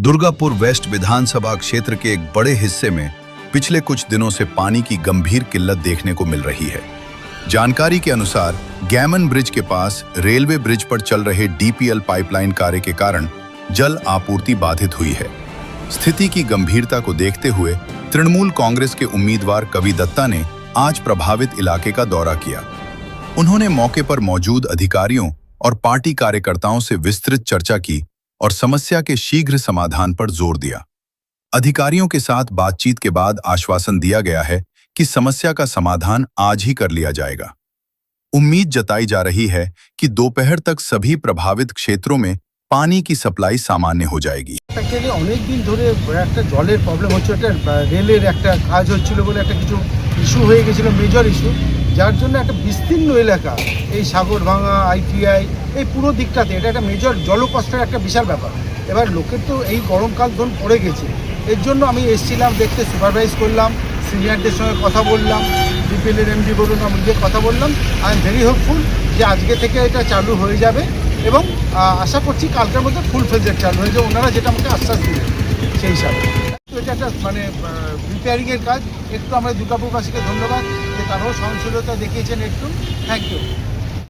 Durgapur waste विधानसभा क्षेत्र के एक बड़े हिस्से में पिछले कुछ दिनों से पानी की गंभीर किल्लत देखने को मिल रही है। जानकारी के अनुसार गैमन ब्रिज के पास रेलवे ब्रिज पर चल रहे डीपीएल पाइपलाइन कार्य के कारण जल आपूर्ति बाधित हुई है। स्थिति की गंभीरता को देखते हुए तृणमूल कांग्रेस के उम्मीदवार कवि दत्ता ने आज प्रभावित इलाके का दौरा किया। उन्होंने मौके पर मौजूद अधिकारियों और पार्टी कार्यकर्ताओं से विस्तृत चर्चा की और समस्या के शीघ्र समाधान पर जोर दिया। अधिकारियों के साथ बातचीत के बाद आश्वासन दिया गया है कि समस्या का समाधान आज ही कर लिया जाएगा। उम्मीद जताई जा रही है कि दोपहर तक सभी प्रभावित क्षेत्रों में पानी की सप्लाई सामान्य हो जाएगी। অনেক দিন ধরে একটা জলের প্রবলেম হচ্ছে, একটা রেলের একটা কাজ হচ্ছিল বলে একটা কিছু ইস্যু হয়ে গেছিল, মেজর ইস্যু, যার জন্য একটা বিস্তীর্ণ এলাকা এই সাগরভাঙা আইটিআই এই পুরো দিকটাতে এটা একটা মেজর জলকষ্টের একটা বিশাল ব্যাপার। এবার লোকের তো এই গরমকাল ধরুন পড়ে গেছে, এর জন্য আমি এসেছিলাম দেখতে, সুপারভাইজ করলাম, সিনিয়রদের সঙ্গে কথা বললাম, ডিপিএলের এমডি বলুন, আমি গিয়ে কথা বললাম। আই এম ভেরি হোপফুল যে আজকে থেকে এটা চালু হয়ে যাবে এবং আশা করছি কালকের মধ্যে ফুল ফেজের চালু হয়ে যাবে, ওনারা যেটা আমাকে আশ্বাস দিলেন সেই হিসাবে। তো এটা একটা রিপেয়ারিংয়ের কাজ। একটু আমরা দুর্গাপুরবাসীকে ধন্যবাদ যে তারাও সহনশীলতা দেখিয়েছেন একটু। Thank you.